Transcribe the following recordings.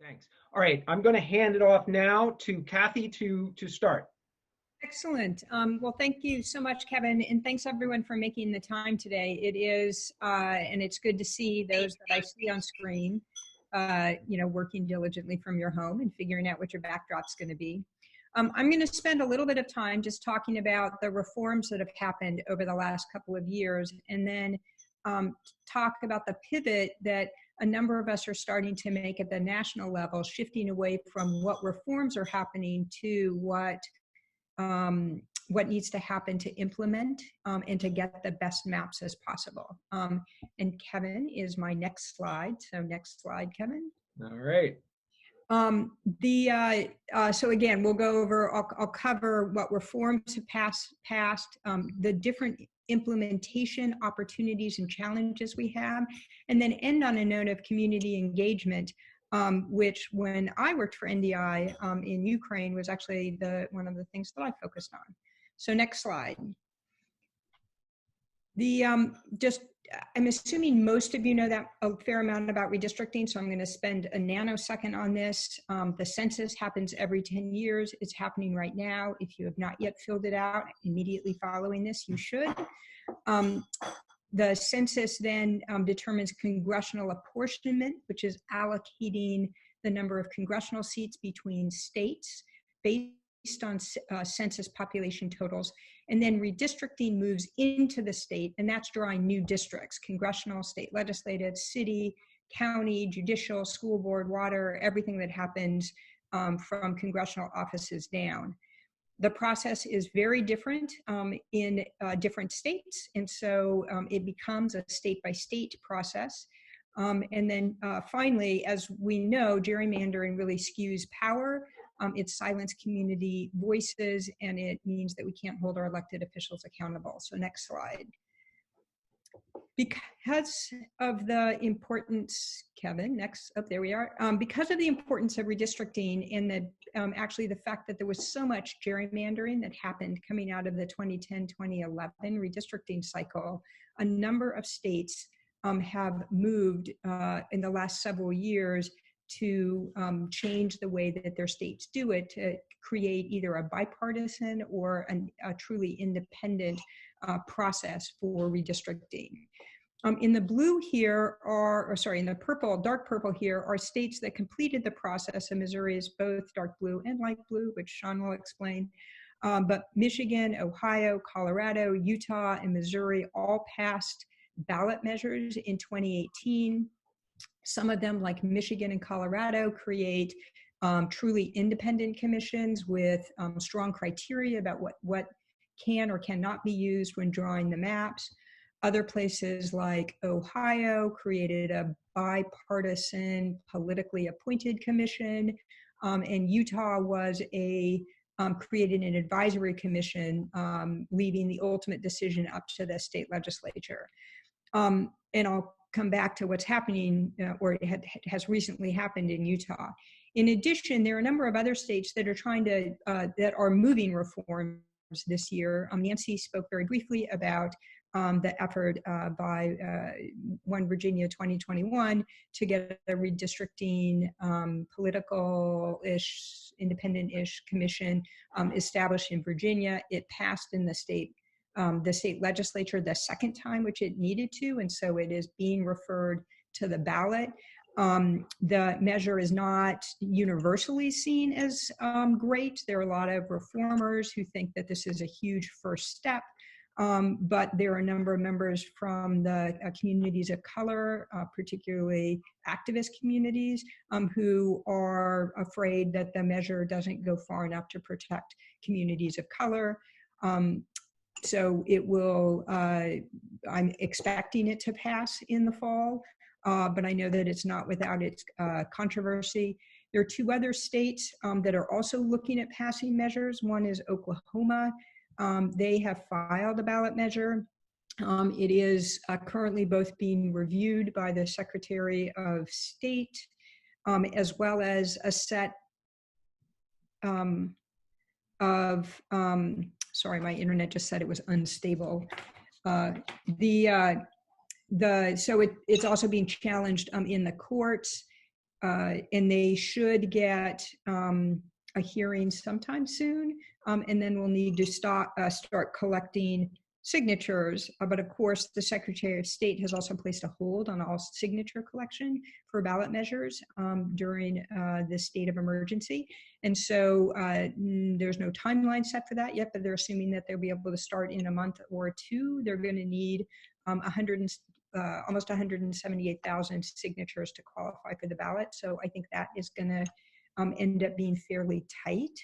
Thanks. All right, I'm going to hand it off now to Cathy to start. Excellent. Well, thank you so much, Kevin, and thanks everyone for making the time today. It is, and it's good to see those that I see on screen, working diligently from your home and figuring out what your backdrop's going to be. I'm going to spend a little bit of time just talking about the reforms that have happened over the last couple of years, and then talk about the pivot that a number of us are starting to make at the national level, shifting away from what reforms are happening to what needs to happen to implement and to get the best maps as possible. And Kevin is my next slide. So next slide, Kevin. All right. So again, we'll go over, I'll cover what reforms have passed, the different implementation opportunities and challenges we have, and then end on a note of community engagement, which when I worked for NDI in Ukraine was actually one of the things that I focused on. So next slide. I'm assuming most of you know that a fair amount about redistricting, so I'm going to spend a nanosecond on this. The census happens every 10 years. It's happening right now. If you have not yet filled it out immediately following this, you should. The census then determines congressional apportionment, which is allocating the number of congressional seats between states based on census population totals. And then redistricting moves into the state, and that's drawing new districts: congressional, state legislative, city, county, judicial, school board, water, everything that happens from congressional offices down. The process is very different in different states, and so it becomes a state-by-state process. And then finally, as we know, gerrymandering really skews power. It silences community voices, and it means that we can't hold our elected officials accountable. So next slide. Because of the importance, Kevin, next, oh, there we are. Because of the importance of redistricting and actually the fact that there was so much gerrymandering that happened coming out of the 2010-2011 redistricting cycle, a number of states have moved in the last several years to change the way that their states do it, to create either a bipartisan or a truly independent process for redistricting. In the blue here in the purple, dark purple here, are states that completed the process, and Missouri is both dark blue and light blue, which Sean will explain. But Michigan, Ohio, Colorado, Utah, and Missouri all passed ballot measures in 2018. Some of them, like Michigan and Colorado, create truly independent commissions with strong criteria about what can or cannot be used when drawing the maps. Other places like Ohio created a bipartisan, politically appointed commission, and Utah was created an advisory commission, leaving the ultimate decision up to the state legislature. And I'll come back to what's happening or has recently happened in Utah. In addition, there are a number of other states that are that are moving reforms this year. Nancy spoke very briefly about the effort by One Virginia 2021 to get a redistricting political-ish, independent-ish commission established in Virginia. It passed in the state legislature the second time, which it needed to, and so it is being referred to the ballot. The measure is not universally seen as great. There are a lot of reformers who think that this is a huge first step, but there are a number of members from the communities of color, particularly activist communities, who are afraid that the measure doesn't go far enough to protect communities of color. So it will, I'm expecting it to pass in the fall, but I know that it's not without its controversy. There are two other states that are also looking at passing measures. One is Oklahoma. They have filed a ballot measure. It is currently both being reviewed by the Secretary of State, as well as a set sorry, my internet just said it was unstable. So it's also being challenged in the courts. and they should get a hearing sometime soon, and then we'll need to start collecting signatures. But of course, the Secretary of State has also placed a hold on all signature collection for ballot measures during the state of emergency. And so there's no timeline set for that yet, but they're assuming that they'll be able to start in a month or two. They're going to need almost 178,000 signatures to qualify for the ballot. So I think that is going to end up being fairly tight.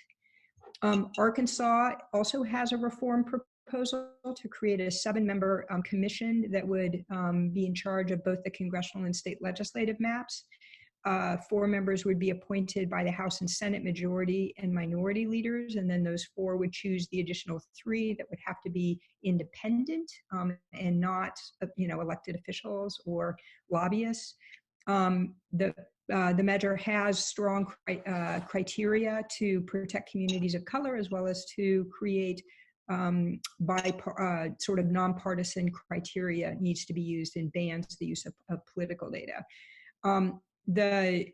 Arkansas also has a reform proposal to create a 7-member commission that would be in charge of both the congressional and state legislative maps. 4 members would be appointed by the House and Senate majority and minority leaders, and then those 4 would choose the additional 3 that would have to be independent and not, elected officials or lobbyists. The measure has strong criteria to protect communities of color, as well as to create sort of nonpartisan criteria needs to be used and bans the use of political data. The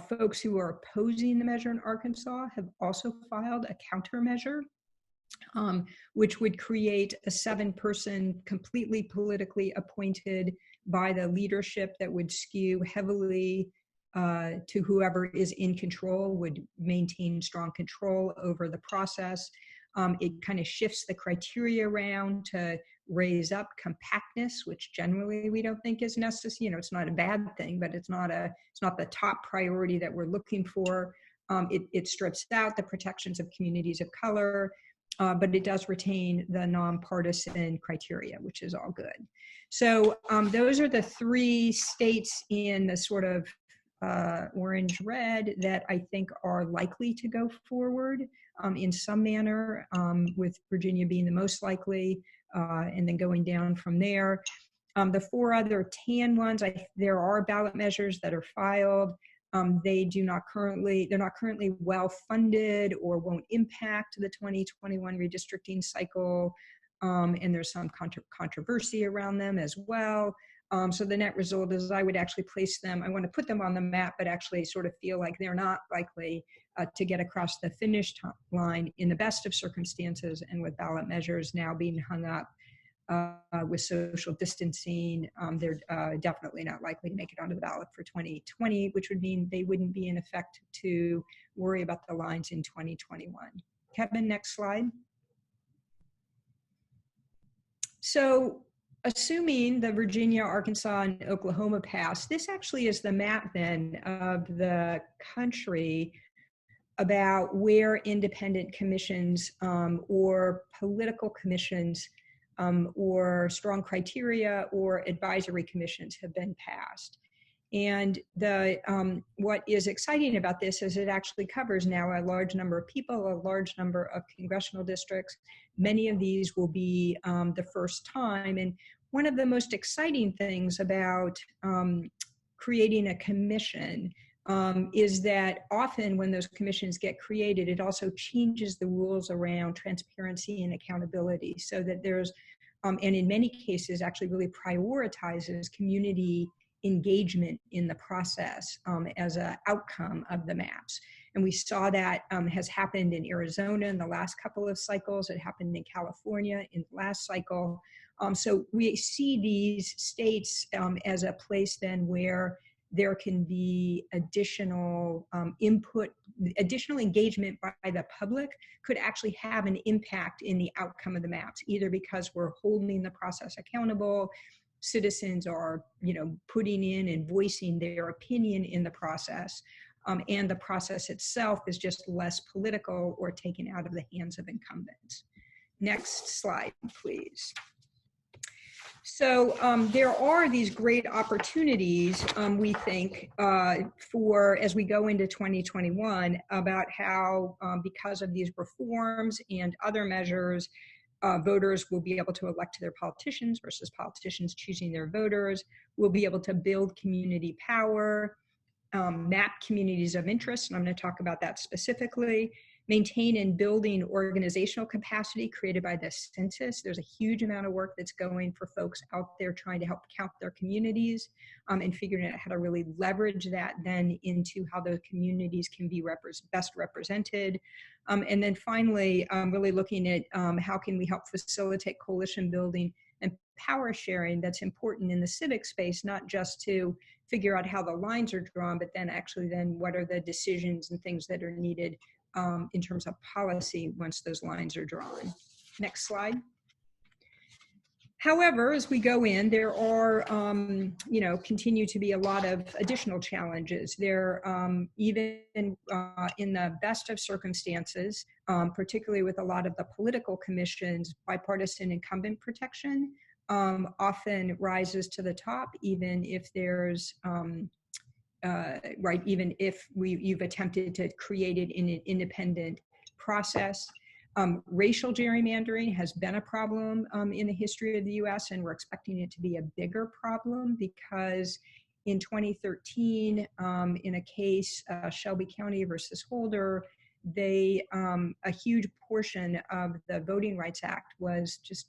folks who are opposing the measure in Arkansas have also filed a countermeasure, which would create a 7-person, completely politically appointed by the leadership that would skew heavily to whoever is in control, would maintain strong control over the process. It kind of shifts the criteria around to raise up compactness, which generally we don't think is necessary. It's not a bad thing, but it's not the top priority that we're looking for. It strips out the protections of communities of color, but it does retain the nonpartisan criteria, which is all good. So those are the 3 states in the sort of orange-red that I think are likely to go forward in some manner, with Virginia being the most likely, and then going down from there. The 4 other tan ones, there are ballot measures that are filed. They're not currently well funded or won't impact the 2021 redistricting cycle, and there's some controversy around them as well. So the net result is I would actually place them, I want to put them on the map, but actually sort of feel like they're not likely to get across the finish line in the best of circumstances, and with ballot measures now being hung up with social distancing, they're definitely not likely to make it onto the ballot for 2020, which would mean they wouldn't be in effect to worry about the lines in 2021. Kevin, next slide. So assuming the Virginia, Arkansas, and Oklahoma pass, this actually is the map then of the country about where independent commissions or political commissions or strong criteria or advisory commissions have been passed. And what is exciting about this is it actually covers now a large number of people, a large number of congressional districts. Many of these will be the first time. And one of the most exciting things about creating a commission is that often when those commissions get created, it also changes the rules around transparency and accountability, so that there's, and in many cases actually really prioritizes community engagement in the process as an outcome of the maps. And we saw that has happened in Arizona in the last couple of cycles. It happened in California in the last cycle. So we see these states as a place then where there can be additional input, additional engagement by the public could actually have an impact in the outcome of the maps, either because we're holding the process accountable, citizens are, putting in and voicing their opinion in the process, and the process itself is just less political or taken out of the hands of incumbents. Next slide, please. So there are these great opportunities, we think, for as we go into 2021 about how, because of these reforms and other measures, voters will be able to elect their politicians versus politicians choosing their voters. We'll be able to build community power, map communities of interest, and I'm going to talk about that specifically. maintain and building organizational capacity created by the census. There's a huge amount of work that's going for folks out there trying to help count their communities and figuring out how to really leverage that then into how those communities can be best represented. And then finally, really looking at how can we help facilitate coalition building and power sharing that's important in the civic space, not just to figure out how the lines are drawn, but then actually then what are the decisions and things that are needed in terms of policy once those lines are drawn. Next slide. However, as we go in, there are, continue to be a lot of additional challenges. There, even in the best of circumstances, particularly with a lot of the political commissions, bipartisan incumbent protection often rises to the top, even if there's, even if you've attempted to create it in an independent process. Racial gerrymandering has been a problem in the history of the US, and we're expecting it to be a bigger problem because in 2013, in a case, Shelby County versus Holder, a huge portion of the Voting Rights Act was just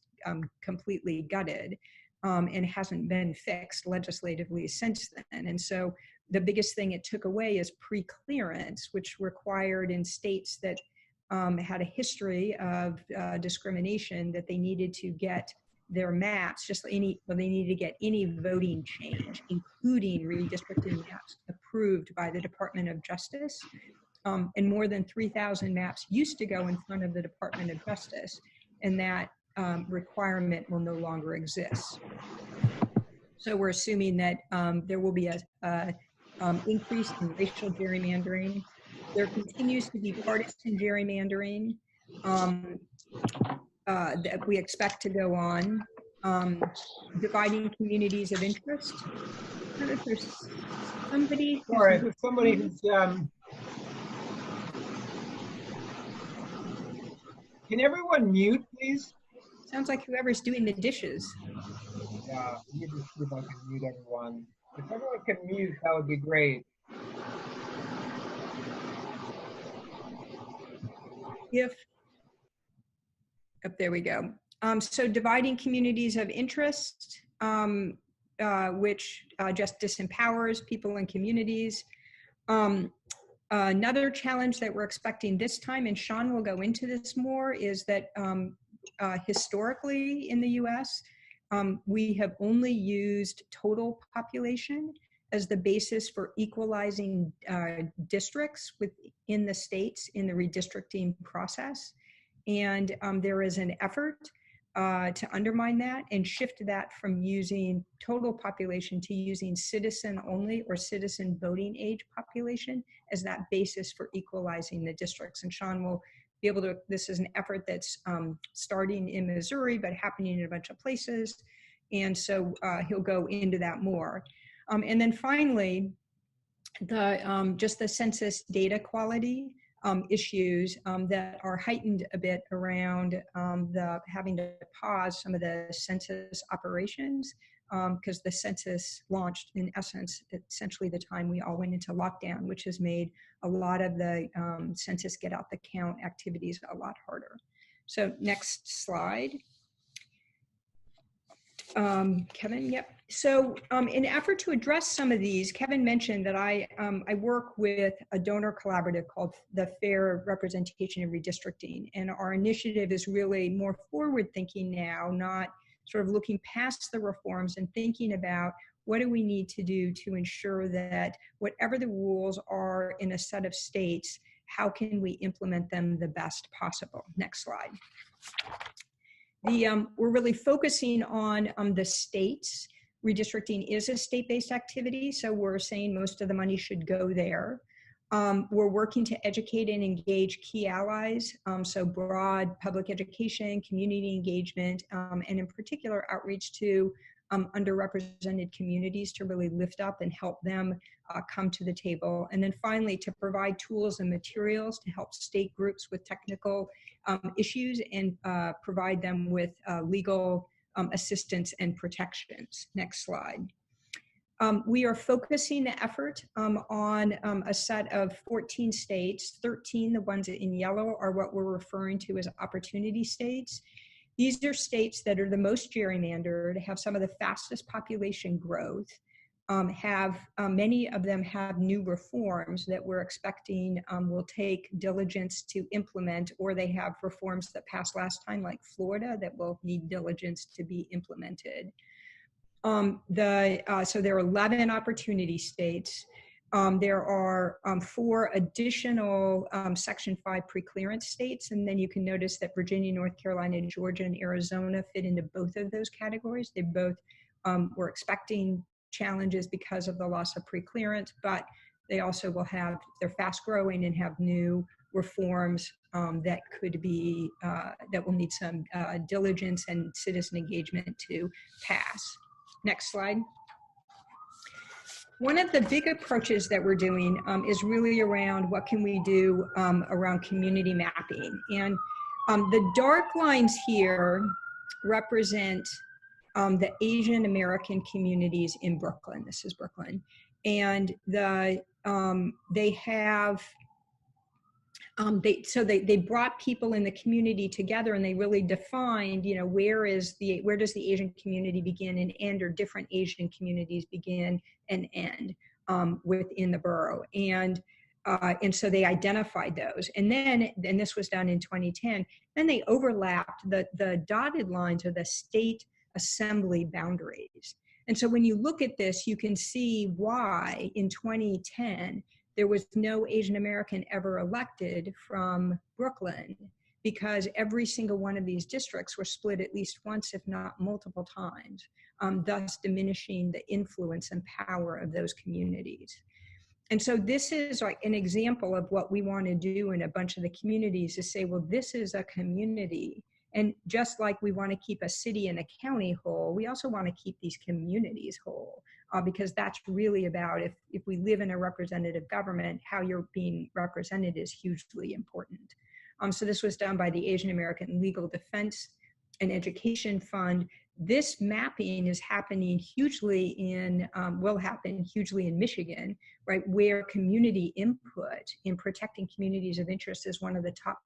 completely gutted and hasn't been fixed legislatively since then. And so the biggest thing it took away is pre-clearance, which required in states that had a history of discrimination that they needed to get their maps, they needed to get any voting change, including redistricting maps, approved by the Department of Justice. And more than 3,000 maps used to go in front of the Department of Justice, and that requirement will no longer exist. So we're assuming that there will be a increase in racial gerrymandering. There continues to be partisan gerrymandering that we expect to go on. Dividing communities of interest. I don't know if there's somebody. Sorry, there's somebody who's. Can everyone mute, please? Sounds like whoever's doing the dishes. Yeah, let me just see if I can mute everyone. If everyone can mute, that would be great. There we go. So dividing communities of interest, which just disempowers people and communities. Another challenge that we're expecting this time, and Sean will go into this more, is that historically in the US, we have only used total population as the basis for equalizing districts within the states in the redistricting process. And there is an effort to undermine that and shift that from using total population to using citizen only or citizen voting age population as that basis for equalizing the districts. And Sean will be able to, this is an effort that's starting in Missouri, but happening in a bunch of places. And so he'll go into that more. And then finally, just the census data quality issues that are heightened a bit around the having to pause some of the census operations because the census launched in essence, essentially the time we all went into lockdown, which has made a lot of the census get out the count activities a lot harder. So next slide. Kevin, yep. So in an effort to address some of these, Kevin mentioned that I work with a donor collaborative called the Fair Representation and Redistricting. And our initiative is really more forward thinking now, not sort of looking past the reforms and thinking about what do we need to do to ensure that whatever the rules are in a set of states, how can we implement them the best possible? Next slide. We're really focusing on the states. Redistricting is a state-based activity, so we're saying most of the money should go there. We're working to educate and engage key allies, so broad public education, community engagement, and in particular outreach to underrepresented communities to really lift up and help them come to the table. And then finally, to provide tools and materials to help state groups with technical issues and provide them with legal assistance and protections. Next slide. We are focusing the effort on a set of 14 states. 13, the ones in yellow, are what we're referring to as opportunity states. These are states that are the most gerrymandered, have some of the fastest population growth, many of them have new reforms that we're expecting will take diligence to implement, or they have reforms that passed last time, like Florida, that will need diligence to be implemented. So there are 11 opportunity states. There are 4 additional Section 5 preclearance states, and then you can notice that Virginia, North Carolina, Georgia, and Arizona fit into both of those categories. They both were expecting challenges because of the loss of preclearance, but they also will have, they're fast growing and have new reforms that could be, that will need some diligence and citizen engagement to pass. Next slide. One of the big approaches that we're doing is really around what can we do around community mapping. And the dark lines here represent the Asian American communities in Brooklyn. This is Brooklyn. And they have, they brought people in the community together, and they really defined, you know, where does the Asian community begin and end, or different Asian communities begin and end within the borough. And so they identified those. And this was done in 2010, then they overlapped the dotted lines of the state assembly boundaries. And so when you look at this, you can see why in 2010, there was no Asian American ever elected from Brooklyn, because every single one of these districts were split at least once, if not multiple times, thus diminishing the influence and power of those communities. And so this is like an example of what we want to do in a bunch of the communities, is say, well, this is a community. And just like we want to keep a city and a county whole, we also want to keep these communities whole, because that's really about, if we live in a representative government, how you're being represented is hugely important. So this was done by the Asian American Legal Defense and Education Fund. This mapping is happening hugely will happen hugely in Michigan, right, where community input in protecting communities of interest is one of the top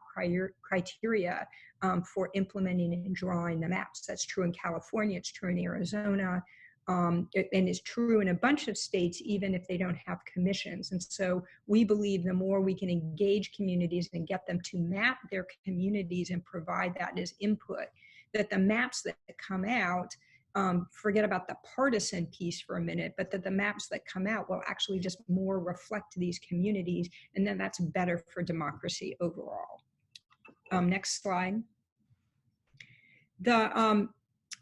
criteria for implementing and drawing the maps. That's true in California, it's true in Arizona, and it's true in a bunch of states, even if they don't have commissions. And so we believe the more we can engage communities and get them to map their communities and provide that as input, that the maps that come out, forget about the partisan piece for a minute, but that the maps that come out will actually just more reflect these communities, and then that's better for democracy overall. Next slide.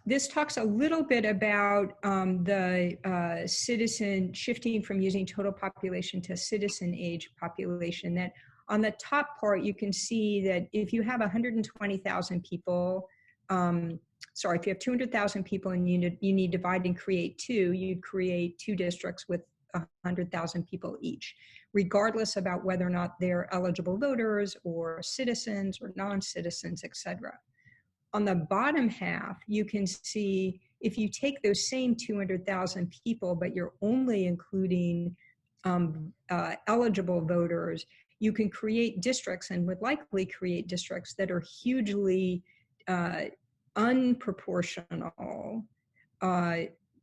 This talks a little bit about the citizen shifting from using total population to citizen age population. That on the top part, you can see that if you have 120,000 people, if you have 200,000 people and you need divide and create 2, you'd create 2 districts with 100,000 people each, regardless about whether or not they're eligible voters or citizens or non-citizens, etc. On the bottom half, you can see if you take those same 200,000 people, but you're only including eligible voters, you can create districts, and would likely create districts that are hugely unproportional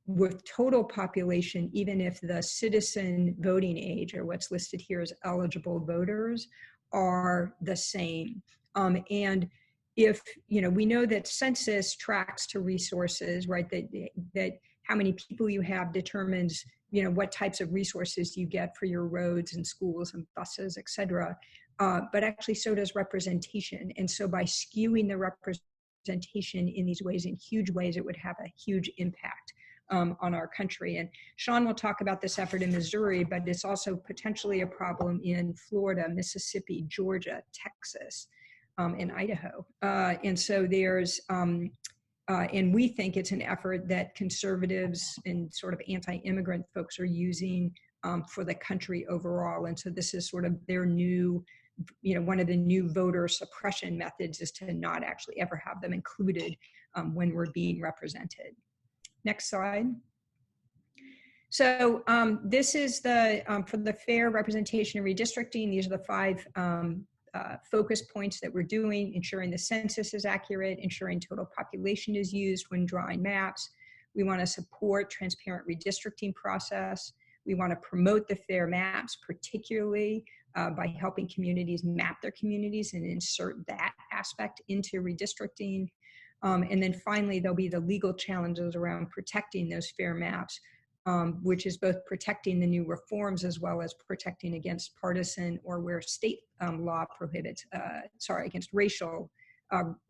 with total population, even if the citizen voting age, or what's listed here as eligible voters, are the same. And if, you know, we know that census tracks to resources, right, that how many people you have determines, you know, what types of resources you get for your roads and schools and buses, et cetera. But actually so does representation. And so by skewing the representation in these ways, in huge ways, it would have a huge impact on our country. And Sean will talk about this effort in Missouri, but it's also potentially a problem in Florida, Mississippi, Georgia, Texas, and Idaho. And so there's, and we think it's an effort that conservatives and sort of anti-immigrant folks are using for the country overall. And so this is sort of their new, you know, one of the new voter suppression methods is to not actually ever have them included when we're being represented. Next slide. So this is the, for the fair representation and redistricting, these are the 5 focus points that we're doing: ensuring the census is accurate, ensuring total population is used when drawing maps. We want to support transparent redistricting process. We want to promote the fair maps, particularly by helping communities map their communities and insert that aspect into redistricting. And then finally, there'll be the legal challenges around protecting those fair maps, which is both protecting the new reforms as well as protecting against partisan or where state law prohibits, against racial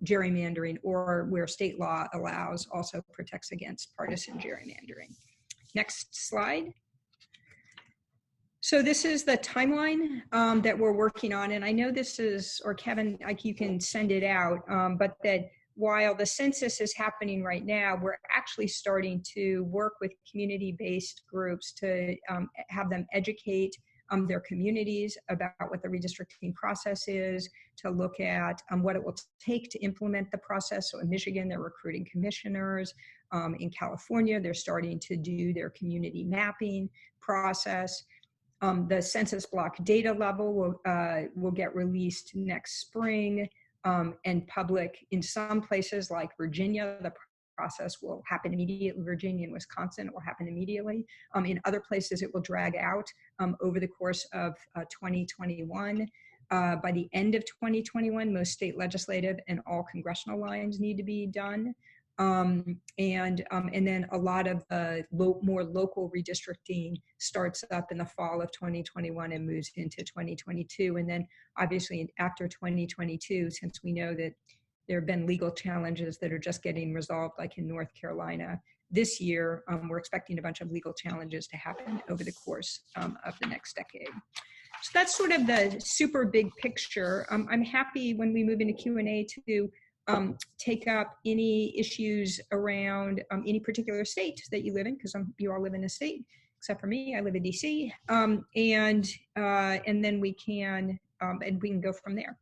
gerrymandering, or where state law allows, also protects against partisan gerrymandering. Next slide. So this is the timeline that we're working on. And I know this is, or Kevin, like you can send it out, but that while the census is happening right now, we're actually starting to work with community-based groups to have them educate their communities about what the redistricting process is, to look at what it will take to implement the process. So in Michigan, they're recruiting commissioners. In California, they're starting to do their community mapping process. The census block data level will get released next spring. And public in some places like Virginia, the process will happen immediately. Virginia and Wisconsin, it will happen immediately. In other places, it will drag out over the course of 2021. By the end of 2021, most state legislative and all congressional lines need to be done. And then a lot of the more local redistricting starts up in the fall of 2021 and moves into 2022. And then obviously after 2022, since we know that there have been legal challenges that are just getting resolved, like in North Carolina this year, we're expecting a bunch of legal challenges to happen over the course of the next decade. So that's sort of the super big picture. I'm happy when we move into Q&A to take up any issues around any particular state that you live in, because you all live in a state, except for me, I live in DC, and then we can go from there.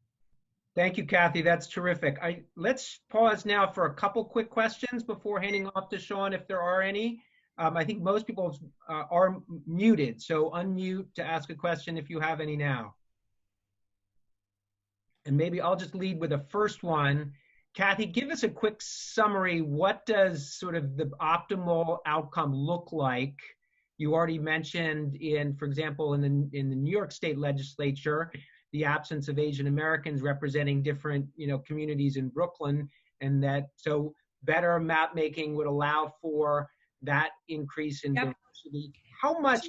Thank you, Cathy. That's terrific. Let's pause now for a couple quick questions before handing off to Sean, if there are any. I think most people are muted, so unmute to ask a question if you have any now. And maybe I'll just lead with the first one. Cathy, give us a quick summary. What does sort of the optimal outcome look like? You already mentioned for example, in the New York State Legislature, the absence of Asian Americans representing different, communities in Brooklyn, and that so better map making would allow for that increase in diversity. How much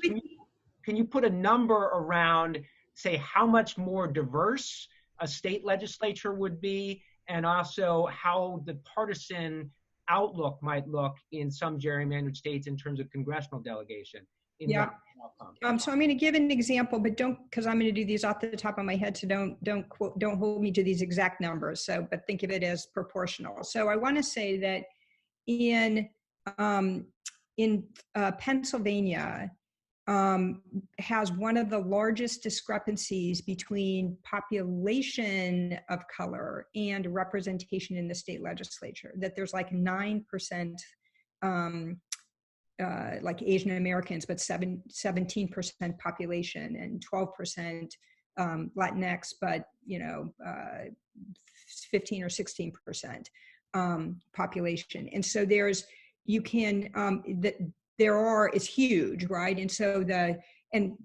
can you put a number around, say, how much more diverse a state legislature would be, and also how the partisan outlook might look in some gerrymandered states in terms of congressional delegation? So I'm going to give an example, but because I'm going to do these off the top of my head, so don't hold me to these exact numbers. So, but think of it as proportional. So I want to say that in Pennsylvania, has one of the largest discrepancies between population of color and representation in the state legislature, that there's like 9% like Asian Americans, but 17% population, and 12% Latinx, but 15 or 16% population. And so it's huge, right? And so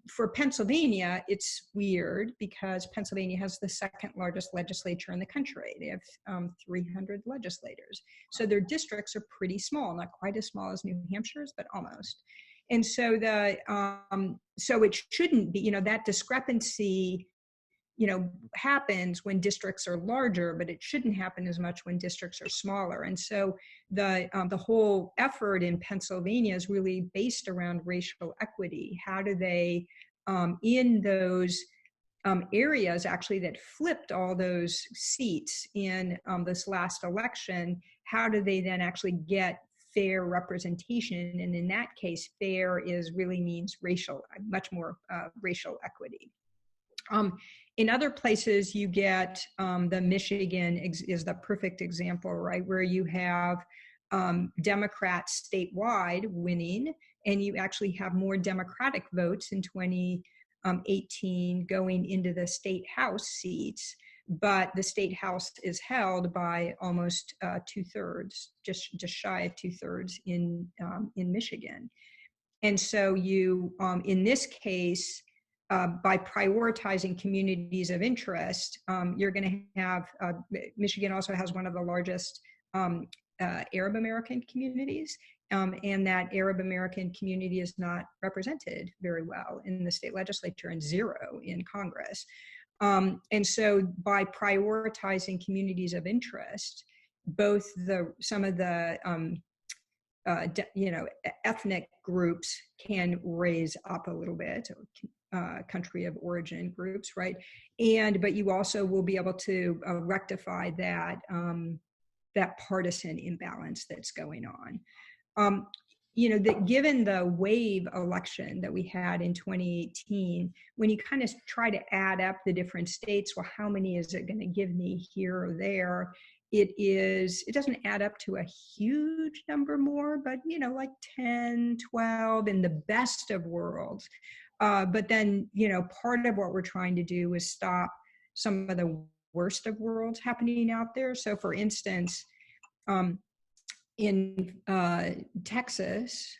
for Pennsylvania, it's weird because Pennsylvania has the second largest legislature in the country. They have 300 legislators. So their districts are pretty small, not quite as small as New Hampshire's, but almost. And so so it shouldn't be, that discrepancy, happens when districts are larger, but it shouldn't happen as much when districts are smaller. And so the whole effort in Pennsylvania is really based around racial equity. How do they, in those areas actually that flipped all those seats in this last election, how do they then actually get fair representation? And in that case, fair really means much more racial equity. In other places, you get the Michigan is the perfect example, right, where you have Democrats statewide winning and you actually have more Democratic votes in 2018 going into the state House seats, but the state House is held by almost 2/3, just shy of 2/3 in Michigan. And so you, in this case, by prioritizing communities of interest, you're going to have, Michigan also has one of the largest Arab American communities, and that Arab American community is not represented very well in the state legislature and zero in Congress. And so by prioritizing communities of interest, both some of the ethnic groups can raise up a little bit, country of origin groups, right? But you also will be able to rectify that partisan imbalance that's going on. That given the wave election that we had in 2018, when you kind of try to add up the different states, well, how many is it going to give me here or there? It doesn't add up to a huge number more, but like 10, 12 in the best of worlds. But then, part of what we're trying to do is stop some of the worst of worlds happening out there. So for instance, in Texas,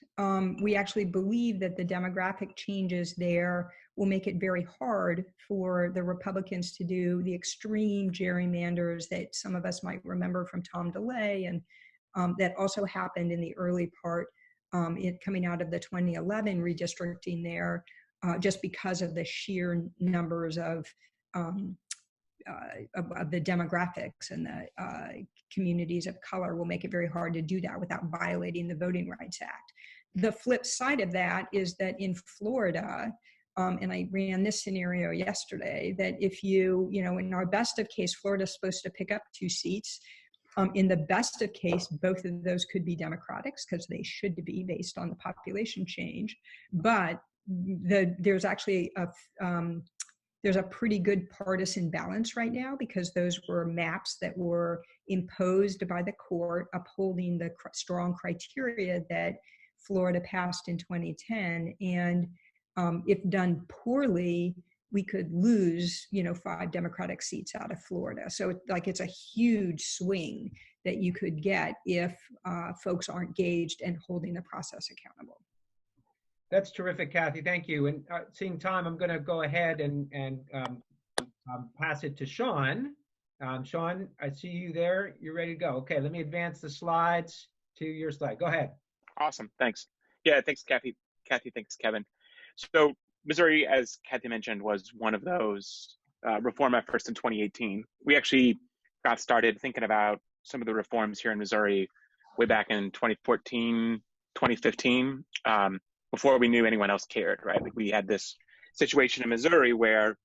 we actually believe that the demographic changes there will make it very hard for the Republicans to do the extreme gerrymanders that some of us might remember from Tom DeLay, and that also happened in the early part, coming out of the 2011 redistricting there, just because of the sheer numbers of the demographics and the communities of color will make it very hard to do that without violating the Voting Rights Act. The flip side of that is that in Florida, and I ran this scenario yesterday, that if in our best of case, Florida's supposed to pick up 2 seats. In the best of case, both of those could be Democrats because they should be based on the population change. But there's actually there's a pretty good partisan balance right now because those were maps that were imposed by the court upholding the strong criteria that Florida passed in 2010. And if done poorly, we could lose, 5 Democratic seats out of Florida. So it's a huge swing that you could get if folks aren't engaged and holding the process accountable. That's terrific, Cathy. Thank you. And seeing time, I'm going to go ahead and pass it to Sean. Sean, I see you there. You're ready to go. Okay, let me advance the slides to your slide. Go ahead. Awesome. Thanks. Yeah, thanks, Cathy. Cathy, thanks, Kevin. So Missouri, as Cathy mentioned, was one of those reform efforts in 2018. We actually got started thinking about some of the reforms here in Missouri way back in 2014, 2015. Before we knew anyone else cared, right? Like we had this situation in Missouri where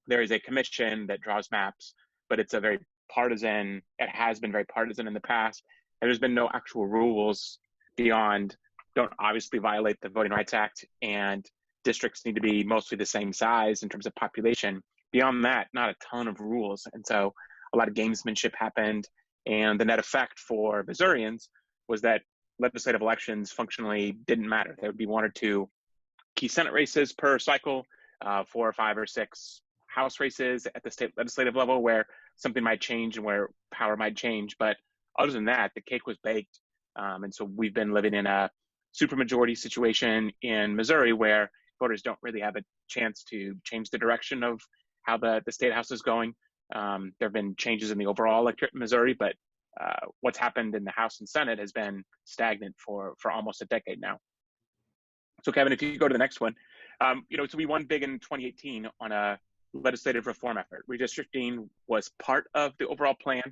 there is a commission that draws maps, but it's a very partisan, it has been very partisan in the past, and there's been no actual rules beyond don't obviously violate the Voting Rights Act, and districts need to be mostly the same size in terms of population. Beyond that, not a ton of rules. And so a lot of gamesmanship happened, and the net effect for Missourians was that legislative elections functionally didn't matter. There would be 1 or 2 key Senate races per cycle, 4 or 5 or 6 House races at the state legislative level where something might change and where power might change. But other than that, the cake was baked. And so we've been living in a supermajority situation in Missouri where voters don't really have a chance to change the direction of how the state house is going. There have been changes in the overall electorate in Missouri, but what's happened in the House and Senate has been stagnant for almost a decade now. So Kevin, if you go to the next one, so we won big in 2018 on a legislative reform effort. Redistricting was part of the overall plan,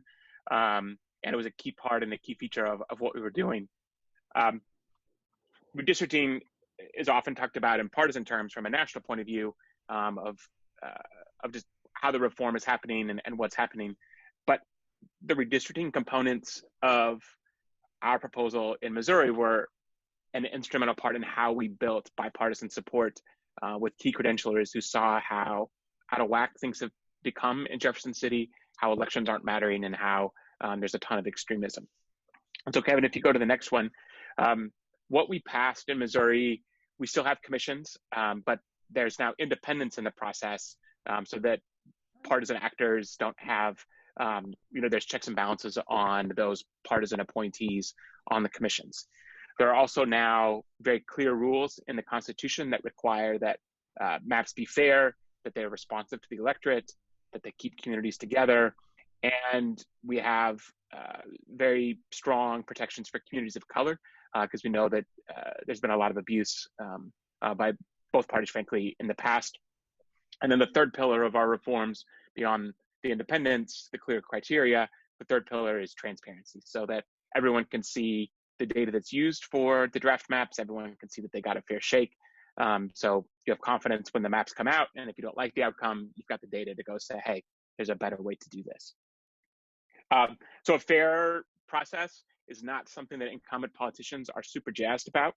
and it was a key part and a key feature of what we were doing. Redistricting is often talked about in partisan terms from a national point of view of just how the reform is happening and what's happening. But the redistricting components of our proposal in Missouri were an instrumental part in how we built bipartisan support with key credentialers who saw how out of whack things have become in Jefferson City, how elections aren't mattering, and how there's a ton of extremism. And so, Kevin, if you go to the next one, what we passed in Missouri, we still have commissions, but there's now independence in the process, so that partisan actors don't have, there's checks and balances on those partisan appointees on the commissions. There are also now very clear rules in the Constitution that require that maps be fair, that they're responsive to the electorate, that they keep communities together, and we have very strong protections for communities of color, because we know that there's been a lot of abuse by both parties, frankly, in the past. And then the third pillar of our reforms, beyond the independence, the clear criteria, the third pillar is transparency, so that everyone can see the data that's used for the draft maps, everyone can see that they got a fair shake. So you have confidence when the maps come out, and if you don't like the outcome, you've got the data to go say, hey, there's a better way to do this. So a fair process is not something that incumbent politicians are super jazzed about.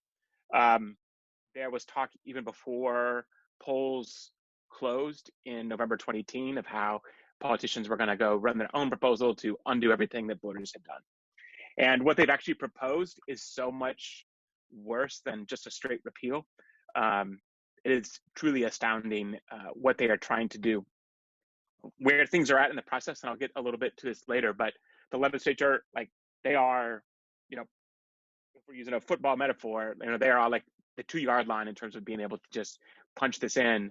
There was talk even before polls closed in November 2018 of how politicians were going to go run their own proposal to undo everything that voters had done. And what they've actually proposed is so much worse than just a straight repeal. It is truly astounding what they are trying to do. Where things are at in the process, and I'll get a little bit to this later, but the legislature, like, they are, if we're using a football metaphor, they are like the 2-yard line in terms of being able to just punch this in.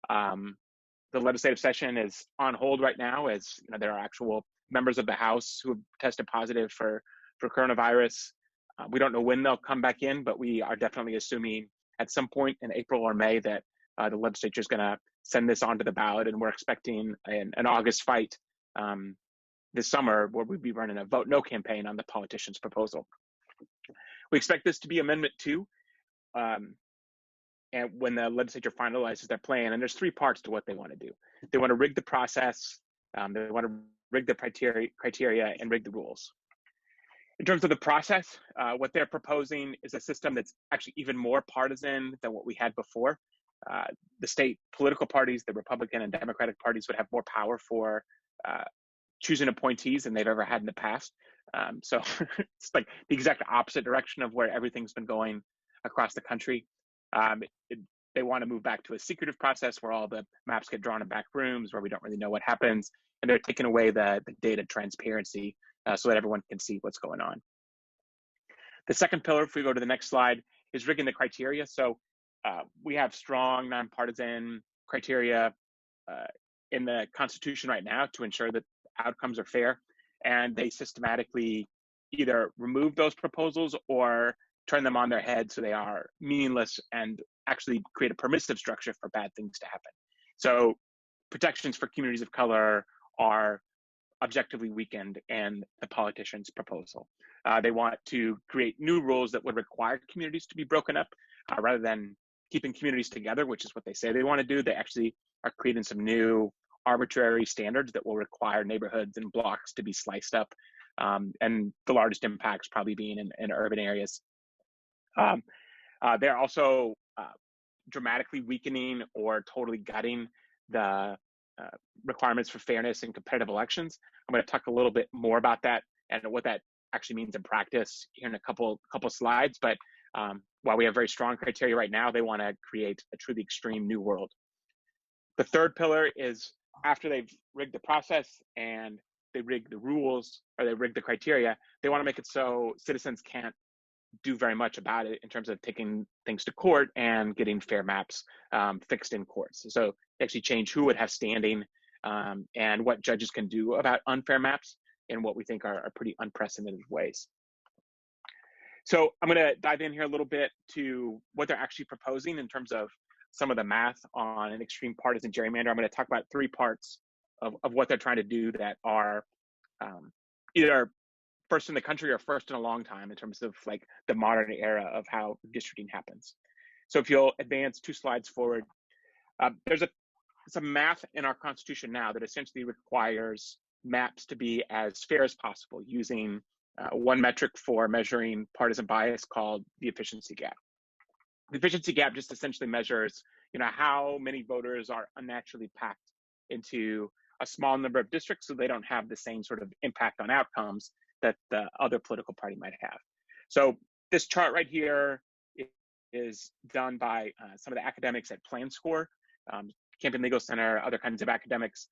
The legislative session is on hold right now, as there are actual members of the House who have tested positive for coronavirus. We don't know when they'll come back in, but we are definitely assuming at some point in April or May that the legislature is going to send this onto the ballot, and we're expecting an August fight this summer where we'd be running a vote no campaign on the politician's proposal. We expect this to be Amendment 2, and when the legislature finalizes their plan, and there's 3 parts to what they want to do. They want to rig the process, they want to rig the criteria, and rig the rules. In terms of the process, what they're proposing is a system that's actually even more partisan than what we had before. The state political parties, the Republican and Democratic parties, would have more power for choosing appointees than they've ever had in the past. So it's like the exact opposite direction of where everything's been going across the country. They want to move back to a secretive process where all the maps get drawn in back rooms where we don't really know what happens. And they're taking away the data transparency so that everyone can see what's going on. The second pillar, if we go to the next slide, is rigging the criteria. So we have strong nonpartisan criteria in the Constitution right now to ensure that outcomes are fair. And they systematically either remove those proposals or turn them on their head so they are meaningless and actually create a permissive structure for bad things to happen. So protections for communities of color are objectively weakened in the politician's proposal. They want to create new rules that would require communities to be broken up rather than keeping communities together, which is what they say they want to do. They actually are creating some new arbitrary standards that will require neighborhoods and blocks to be sliced up, and the largest impacts probably being in urban areas. They're also dramatically weakening or totally gutting the requirements for fairness in competitive elections. I'm going to talk a little bit more about that and what that actually means in practice here in a couple slides. But while we have very strong criteria right now, they want to create a truly extreme new world. The third pillar is, after they've rigged the process and they rig the rules or they rig the criteria, they want to make it so citizens can't do very much about it in terms of taking things to court and getting fair maps fixed in courts. So they actually change who would have standing and what judges can do about unfair maps in what we think are pretty unprecedented ways. So I'm going to dive in here a little bit to what they're actually proposing in terms of some of the math on an extreme partisan gerrymander. I'm going to talk about 3 parts of what they're trying to do that are either first in the country or first in a long time in terms of like the modern era of how districting happens. So if you'll advance 2 slides forward, there's some math in our Constitution now that essentially requires maps to be as fair as possible using one metric for measuring partisan bias called the efficiency gap. The efficiency gap just essentially measures, how many voters are unnaturally packed into a small number of districts so they don't have the same sort of impact on outcomes that the other political party might have. So This chart right here is done by some of the academics at PlanScore, Campaign Legal Center, other kinds of academics,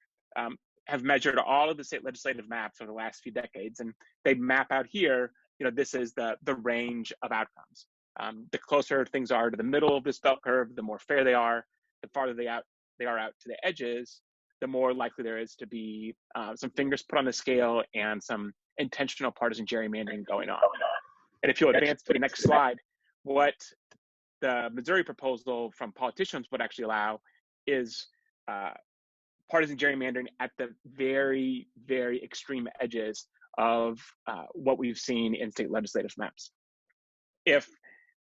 have measured all of the state legislative maps over the last few decades, and they map out here, this is the range of outcomes. The closer things are to the middle of this bell curve, the more fair they are. The farther they are out to the edges, the more likely there is to be some fingers put on the scale and some intentional partisan gerrymandering going on. And if you'll advance to the next slide, what the Missouri proposal from politicians would actually allow is partisan gerrymandering at the very, very extreme edges of what we've seen in state legislative maps. If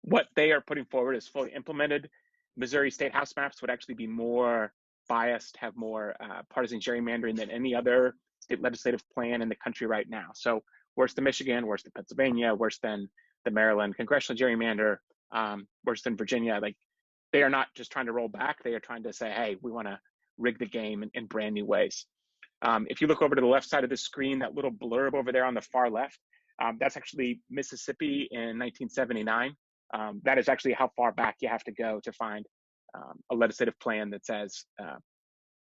what they are putting forward is fully implemented, Missouri state house maps would actually be more biased, have more partisan gerrymandering than any other state legislative plan in the country right now. So worse than Michigan, worse than Pennsylvania, worse than the Maryland congressional gerrymander, worse than Virginia. Like, they are not just trying to roll back, they are trying to say, hey, we want to rig the game in brand new ways. If you look over to the left side of the screen, that little blurb over there on the far left, that's actually Mississippi in 1979. That is actually how far back you have to go to find a legislative plan that says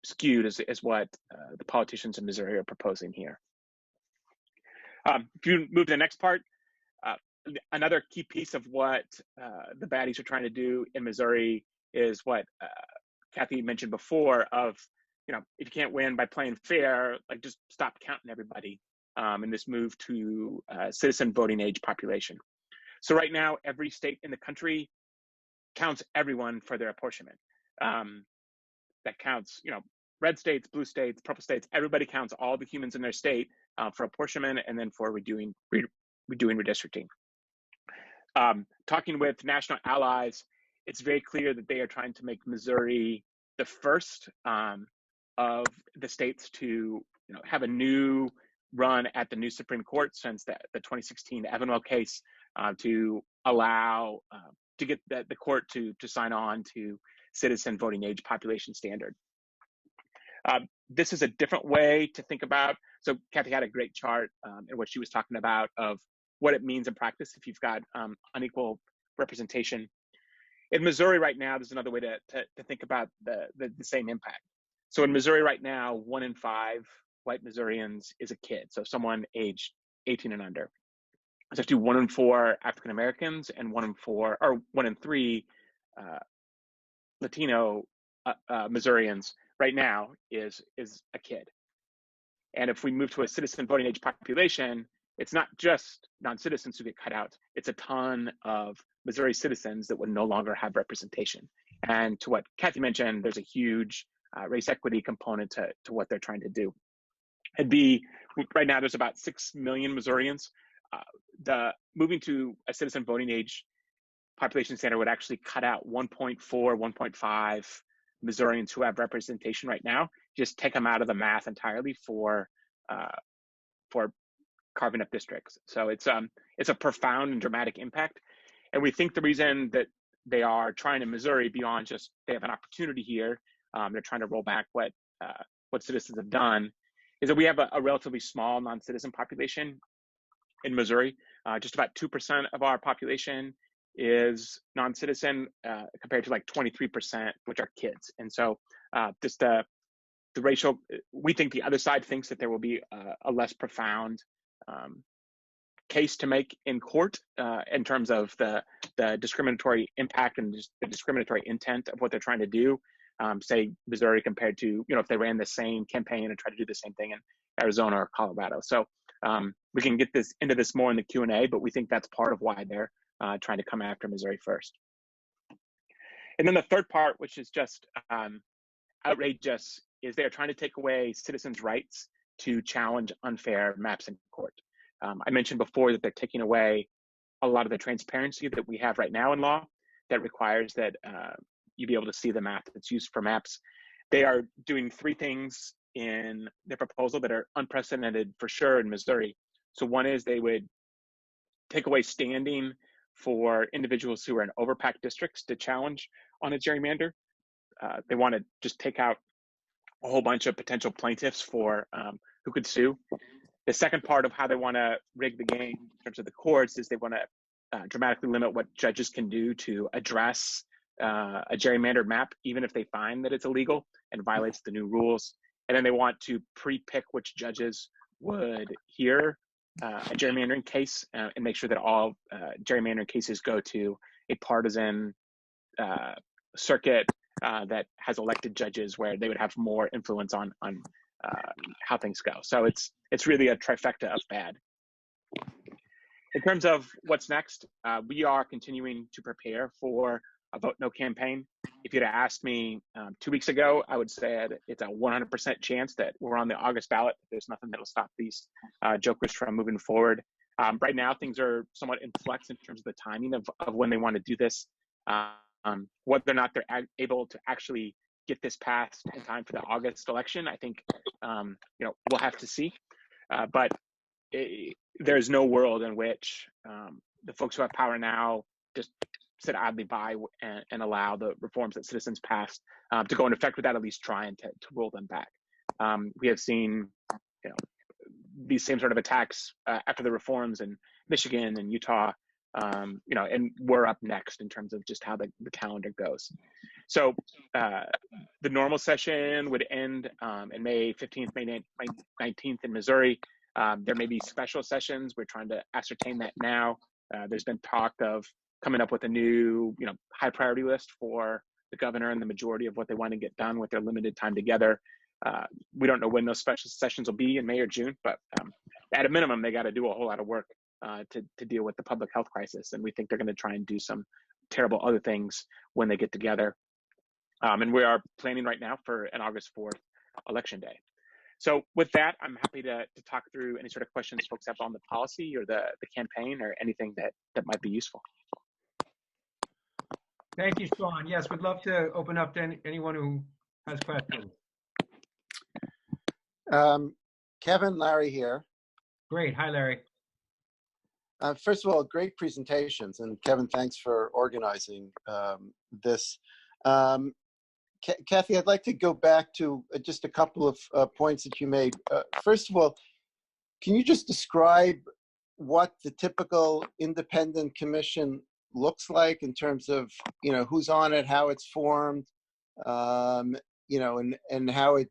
skewed is what the politicians in Missouri are proposing here. If you move to the next part, another key piece of what the baddies are trying to do in Missouri is what Cathy mentioned before of, if you can't win by playing fair, like, just stop counting everybody in this move to citizen voting age population. So right now, every state in the country counts everyone for their apportionment. That counts, red states, blue states, purple states, everybody counts all the humans in their state for apportionment and then for redoing redistricting. Talking with national allies, it's very clear that they are trying to make Missouri the first of the states to have a new run at the new Supreme Court since the 2016 Evanwell case, to allow to get the court to sign on to citizen voting age population standard. This is a different way to think about. So Cathy had a great chart in what she was talking about of what it means in practice if you've got unequal representation. In Missouri right now, there's another way to think about the same impact. So in Missouri right now, 1 in 5 white Missourians is a kid, so someone aged 18 and under. It's actually 1 in 4 African Americans and 1 in 3 Latino Missourians right now is a kid. And if we move to a citizen voting age population, it's not just non-citizens who get cut out, it's a ton of Missouri citizens that would no longer have representation. And to what Cathy mentioned, there's a huge race equity component to what they're trying to do. Right now, there's about 6 million Missourians. Moving to a citizen voting age population standard would actually cut out 1.4, 1.5 Missourians who have representation right now. Just take them out of the math entirely for carving up districts. So it's a profound and dramatic impact. And we think the reason that they are trying in Missouri, beyond just they have an opportunity here, they're trying to roll back what citizens have done, is that we have a relatively small non-citizen population in Missouri. Just about 2% of our population is non-citizen, compared to like 23%, which are kids. And so just the racial, we think the other side thinks that there will be a less profound case to make in court in terms of the discriminatory impact and the discriminatory intent of what they're trying to do. Say Missouri compared to, if they ran the same campaign and tried to do the same thing in Arizona or Colorado. So we can get into this more in the Q&A, but we think that's part of why they're trying to come after Missouri first. And then the third part, which is just outrageous, is they're trying to take away citizens' rights to challenge unfair maps in court. I mentioned before that they're taking away a lot of the transparency that we have right now in law that requires that you be able to see the map that's used for maps. They are doing 3 things in their proposal that are unprecedented for sure in Missouri. So one is they would take away standing for individuals who are in overpacked districts to challenge on a gerrymander. They want to just take out a whole bunch of potential plaintiffs for who could sue. The second part of how they want to rig the game in terms of the courts is they want to dramatically limit what judges can do to address a gerrymandered map, even if they find that it's illegal and violates the new rules. And then they want to pre-pick which judges would hear a gerrymandering case and make sure that all gerrymandering cases go to a partisan circuit that has elected judges where they would have more influence on how things go. So it's really a trifecta of bad. In terms of what's next, we are continuing to prepare for a Vote No campaign. If you'd have asked me 2 weeks ago, I would say it's a 100% chance that we're on the August ballot. There's nothing that'll stop these jokers from moving forward. Right now, things are somewhat in flux in terms of the timing of when they want to do this. Whether or not they're able to actually get this passed in time for the August election, I think we'll have to see. But there's no world in which the folks who have power now just sit idly by and allow the reforms that citizens passed to go into effect without at least trying to roll them back. We have seen these same sort of attacks after the reforms in Michigan and Utah, and we're up next in terms of just how the calendar goes. So the normal session would end in May 15th, May 19th in Missouri. There may be special sessions. We're trying to ascertain that now. There's been talk of coming up with a new, high priority list for the governor and the majority of what they want to get done with their limited time together. We don't know when those special sessions will be in May or June, but at a minimum, they got to do a whole lot of work to deal with the public health crisis. And we think they're going to try and do some terrible other things when they get together. And we are planning right now for an August 4th election day. So with that, I'm happy to talk through any sort of questions folks have on the policy or the campaign or anything that might be useful. Thank you, Sean. Yes, we'd love to open up to anyone who has questions. Kevin, Larry here. Great. Hi, Larry. First of all, great presentations. And Kevin, thanks for organizing this. Cathy, I'd like to go back to just a couple of points that you made. First of all, can you just describe what the typical independent commission looks like in terms of, who's on it, how it's formed, and how it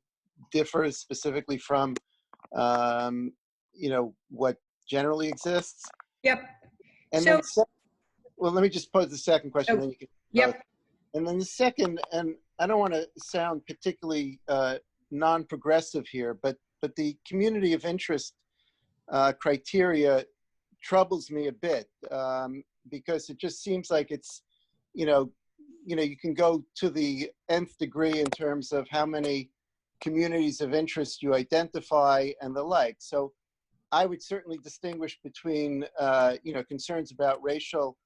differs specifically from, what generally exists? Yep. And so, then, well, let me just pose the second question. Then you can. Yep. And then the second, and I don't want to sound particularly non-progressive here, but the community of interest criteria troubles me a bit because it just seems like it's, you can go to the nth degree in terms of how many communities of interest you identify and the like. So I would certainly distinguish between, concerns about racial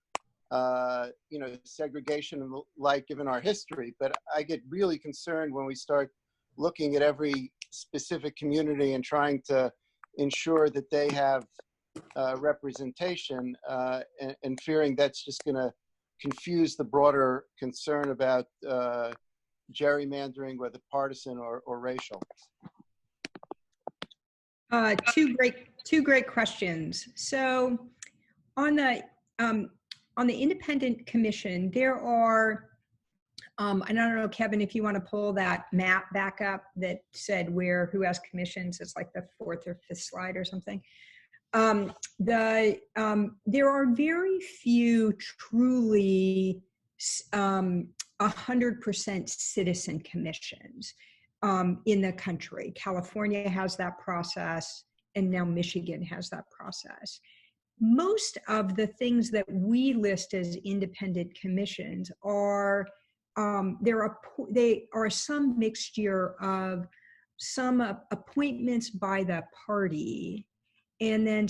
segregation and the like, given our history. But I get really concerned when we start looking at every specific community and trying to ensure that they have representation and fearing that's just going to confuse the broader concern about gerrymandering, whether partisan or racial. Two great questions. So on the independent commission, there are, and I don't know, Kevin, if you want to pull that map back up that said who has commissions. It's like the 4th or 5th slide or something. There are very few truly 100% citizen commissions in the country. California has that process, and now Michigan has that process. Most of the things that we list as independent commissions are they are some mixture of some appointments by the party, and then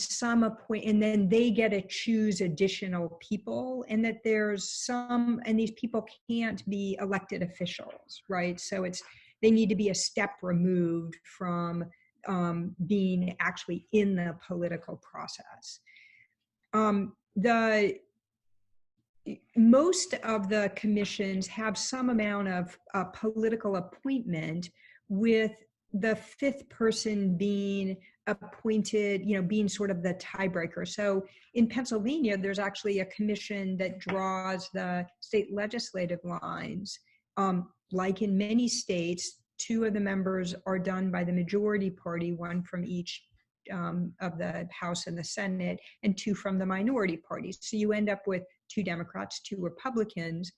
and then they get to choose additional people, and that there's and these people can't be elected officials, right? So they need to be a step removed from being actually in the political process. Most of the commissions have some amount of political appointment, with the 5th person being appointed, being sort of the tiebreaker. So in Pennsylvania, there's actually a commission that draws the state legislative lines. Like in many states, 2 of the members are done by the majority party, 1 from each of the House and the Senate, and 2 from the minority party. So you end up with 2 Democrats, 2 Republicans.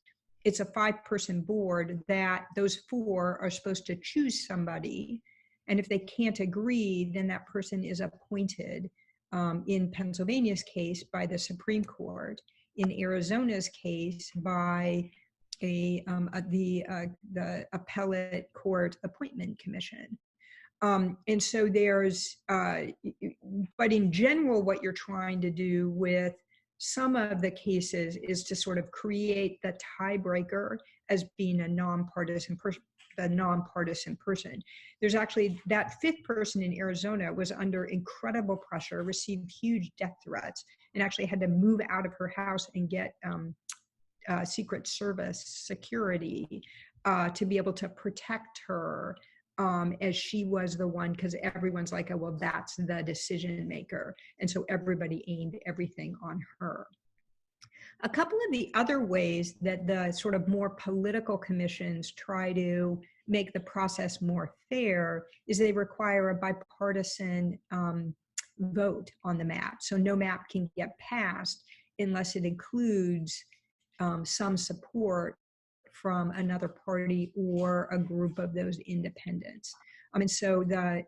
It's a 5-person board that those 4 are supposed to choose somebody. And if they can't agree, then that person is appointed, in Pennsylvania's case, by the Supreme Court. In Arizona's case, by the Appellate Court Appointment Commission. And so there's, but in general, what you're trying to do with some of the cases is to sort of create the tiebreaker as being a nonpartisan person. There's actually that 5th person in Arizona was under incredible pressure, received huge death threats, and actually had to move out of her house and get Secret Service security to be able to protect her, as she was the one, because everyone's like, oh, well, that's the decision maker. And so everybody aimed everything on her. A couple of the other ways that the sort of more political commissions try to make the process more fair is they require a bipartisan vote on the map. So no map can get passed unless it includes some support from another party or a group of those independents. And so the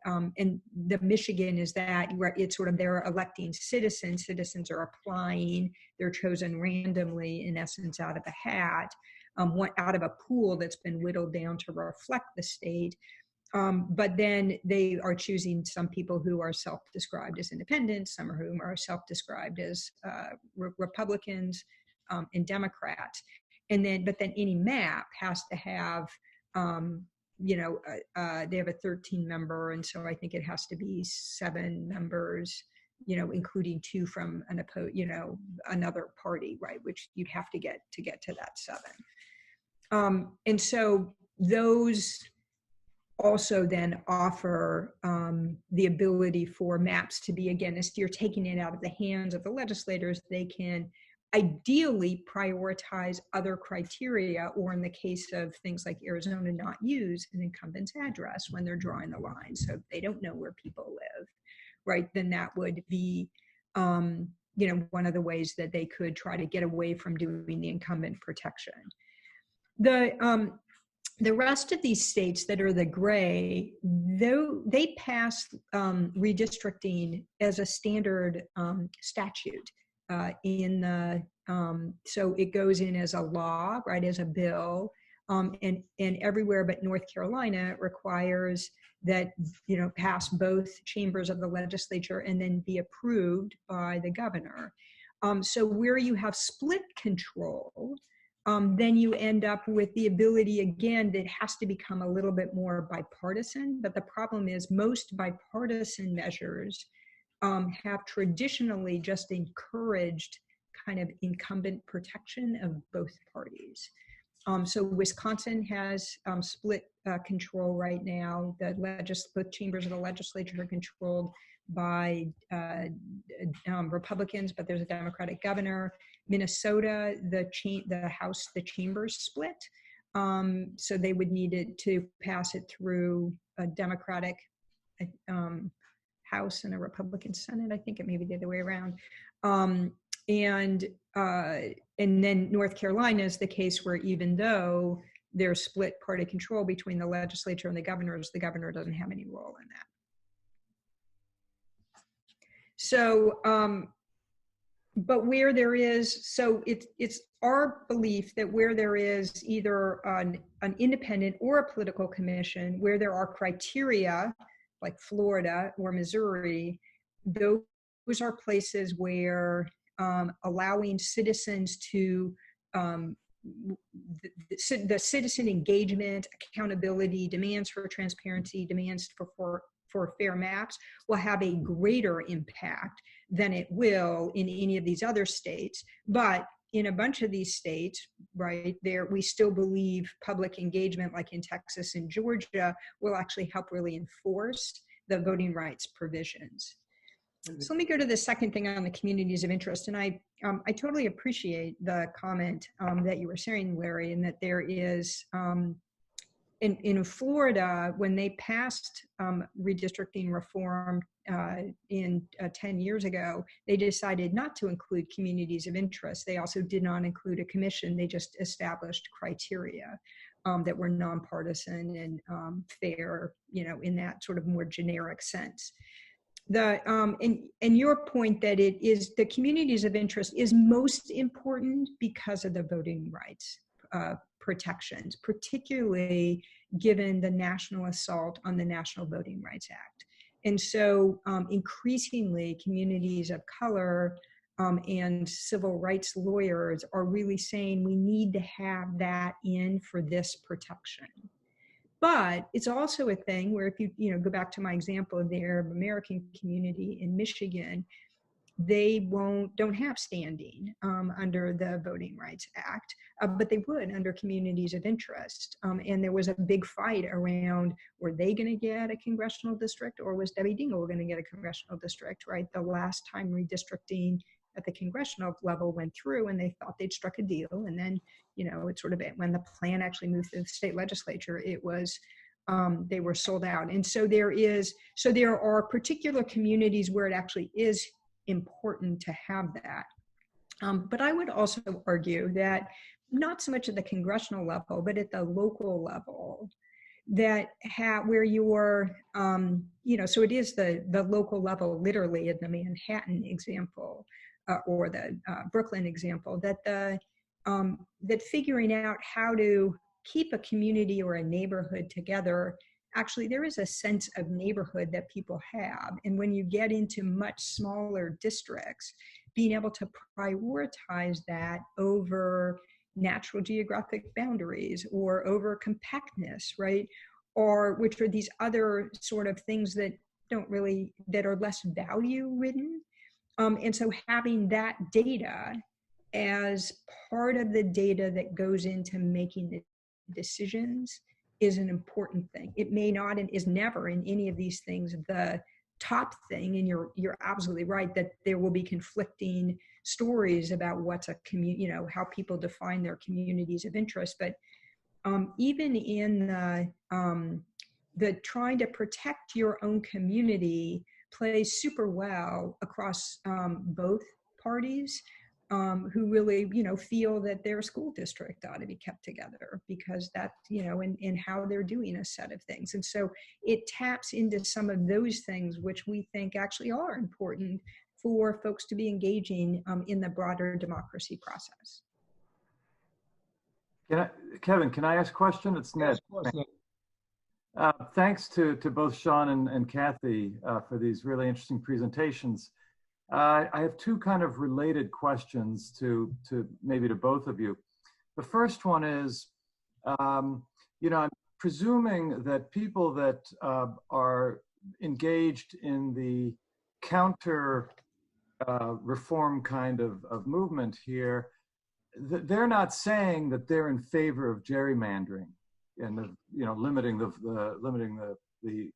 Michigan is that it's sort of they're electing citizens. Citizens are applying. They're chosen randomly, in essence, out of a hat, out of a pool that's been whittled down to reflect the state. But then they are choosing some people who are self-described as independents, some of whom are self-described as Republicans and Democrats. But then any map has to have, they have a 13-member, and so I think it has to be 7 members, including 2 from another party, right? Which you'd have to get to that 7. And so those also then offer the ability for maps to be, again, as you're taking it out of the hands of the legislators, they can ideally prioritize other criteria, or in the case of things like Arizona, not use an incumbent's address when they're drawing the line. So if they don't know where people live, right, then that would be, one of the ways that they could try to get away from doing the incumbent protection. The rest of these states that are the gray, though they pass redistricting as a standard statute. So it goes in as a law, right, as a bill, and everywhere but North Carolina requires that, pass both chambers of the legislature and then be approved by the governor. So where you have split control, then you end up with the ability, again, that has to become a little bit more bipartisan. But the problem is most bipartisan measures have traditionally just encouraged kind of incumbent protection of both parties. So Wisconsin has split control right now. Both chambers of the legislature are controlled by Republicans, but there's a Democratic governor. Minnesota, the chambers split. So they would need it to pass it through a Democratic House and a Republican Senate. I think it may be the other way around. And then North Carolina is the case where even though there's split party control between the legislature and the governor doesn't have any role in that. So, but where there is, so it's our belief that where there is either an independent or a political commission, where there are criteria like Florida or Missouri, those are places where allowing citizens to, the citizen engagement, accountability, demands for transparency, demands for fair maps will have a greater impact than it will in any of these other states. But in a bunch of these states, right, there we still believe public engagement, like in Texas and Georgia, will actually help really enforce the voting rights provisions. So let me go to the second thing on the communities of interest. And I totally appreciate the comment that you were sharing, Larry, and that there is, in Florida, when they passed redistricting reform in 10 years ago, they decided not to include communities of interest. They also did not include a commission. They just established criteria that were nonpartisan and fair, in that sort of more generic sense. And your point that it is the communities of interest is most important because of the voting rights protections, particularly given the national assault on the National Voting Rights Act. And so increasingly communities of color and civil rights lawyers are really saying we need to have that in for this protection. But it's also a thing where if you go back to my example of the Arab American community in Michigan, they don't have standing under the Voting Rights Act, but they would under communities of interest. And there was a big fight around, were they going to get a congressional district, or was Debbie Dingell going to get a congressional district, right? The last time redistricting at the congressional level went through and they thought they'd struck a deal. And then, it sort of, when the plan actually moved to the state legislature, it was, they were sold out. And so there are particular communities where it actually is important to have that. But I would also argue that not so much at the congressional level, but at the local level, that where you're, so it is the local level, literally in the Manhattan example, or the Brooklyn example, that that figuring out how to keep a community or a neighborhood together, actually there is a sense of neighborhood that people have. And when you get into much smaller districts, being able to prioritize that over natural geographic boundaries or over compactness, right? Or which are these other sort of things that that are less value ridden. And so having that data as part of the data that goes into making the decisions is an important thing. It may not and is never in any of these things the top thing, and you're absolutely right that there will be conflicting stories about what's a community, how people define their communities of interest. But even in the trying to protect your own community plays super well across both parties. Who really, feel that their school district ought to be kept together because that, and how they're doing a set of things. And so it taps into some of those things which we think actually are important for folks to be engaging in the broader democracy process. Kevin, can I ask a question? It's Ned. Thanks to both Sean and Cathy for these really interesting presentations. I have two kind of related questions to maybe to both of you. The first one is, I'm presuming that people that are engaged in the counter reform kind of movement here, they're not saying that they're in favor of gerrymandering and limiting the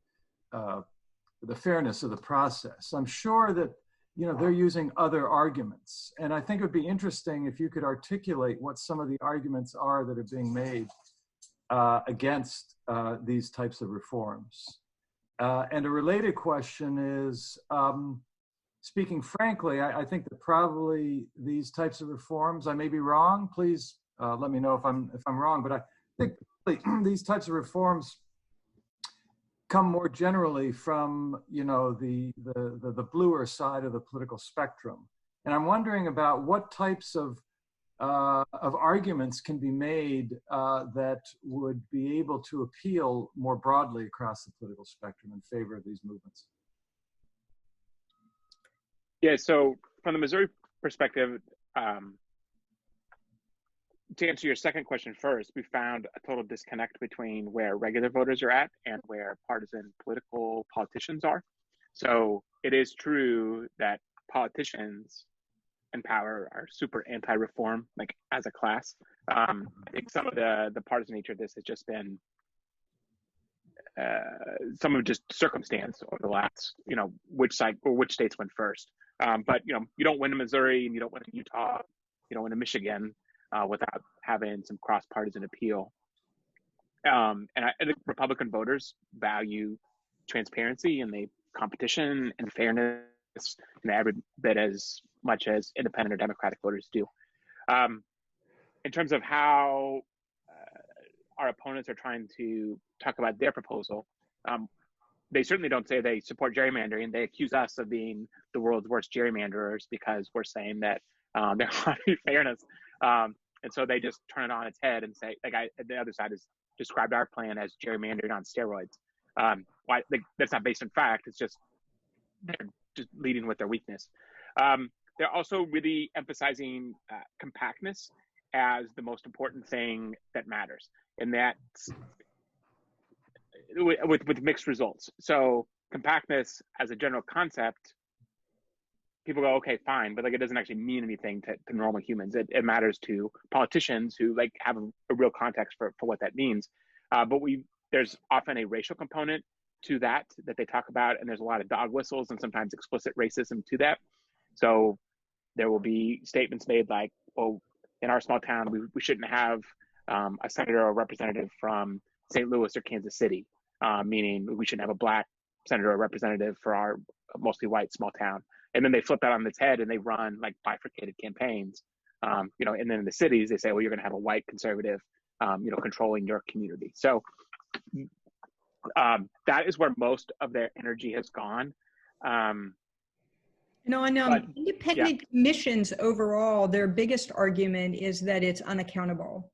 fairness of the process. I'm sure that they're using other arguments. And I think it would be interesting if you could articulate what some of the arguments are that are being made against these types of reforms. And a related question is, speaking frankly, I think that probably these types of reforms, I may be wrong, please let me know if I'm wrong, but I think these types of reforms come more generally from the bluer side of the political spectrum, and I'm wondering about what types of arguments can be made that would be able to appeal more broadly across the political spectrum in favor of these movements. Yeah. So from the Missouri perspective, to answer your second question first, we found a total disconnect between where regular voters are at and where partisan politicians are. So it is true that politicians in power are super anti-reform, like as a class. I think some of the partisan nature of this has just been some of just circumstance over the last, which side or which states went first. But you don't win in Missouri and you don't win in Utah, you don't win in Michigan without having some cross-partisan appeal. And I think Republican voters value transparency and competition and fairness every bit as much as independent or Democratic voters do. In terms of how our opponents are trying to talk about their proposal, they certainly don't say they support gerrymandering. They accuse us of being the world's worst gerrymanderers because we're saying that there ought to be fairness. And so they just turn it on its head and say, the other side has described our plan as gerrymandering on steroids. That's not based on fact. It's just they're just leading with their weakness. They're also really emphasizing compactness as the most important thing that matters, and that's with mixed results. So compactness as a general concept, people go, okay, fine, but it doesn't actually mean anything to normal humans. It matters to politicians who have a real context for what that means. But there's often a racial component to that they talk about, and there's a lot of dog whistles and sometimes explicit racism to that. So there will be statements made like, oh, in our small town, we shouldn't have a senator or representative from St. Louis or Kansas City, meaning we shouldn't have a black senator or representative for our mostly white small town. And then they flip that on its head and they run bifurcated campaigns. And then in the cities, they say, well, you're going to have a white conservative, controlling your community. So that is where most of their energy has gone. Independent commissions overall, their biggest argument is that it's unaccountable.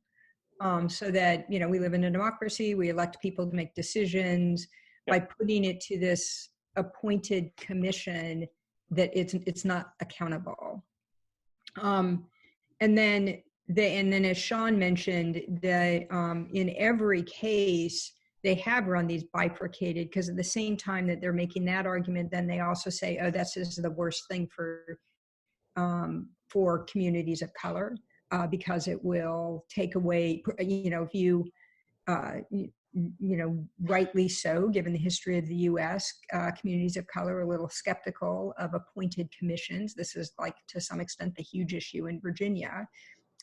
So that, we live in a democracy, we elect people to make decisions. By putting it to this appointed commission, that it's not accountable. And then as Sean mentioned, in every case, they have run these bifurcated, because at the same time that they're making that argument, then they also say, oh, this is the worst thing for communities of color, because it will take away, if you, rightly so, given the history of the U.S., communities of color are a little skeptical of appointed commissions. This is to some extent the huge issue in Virginia,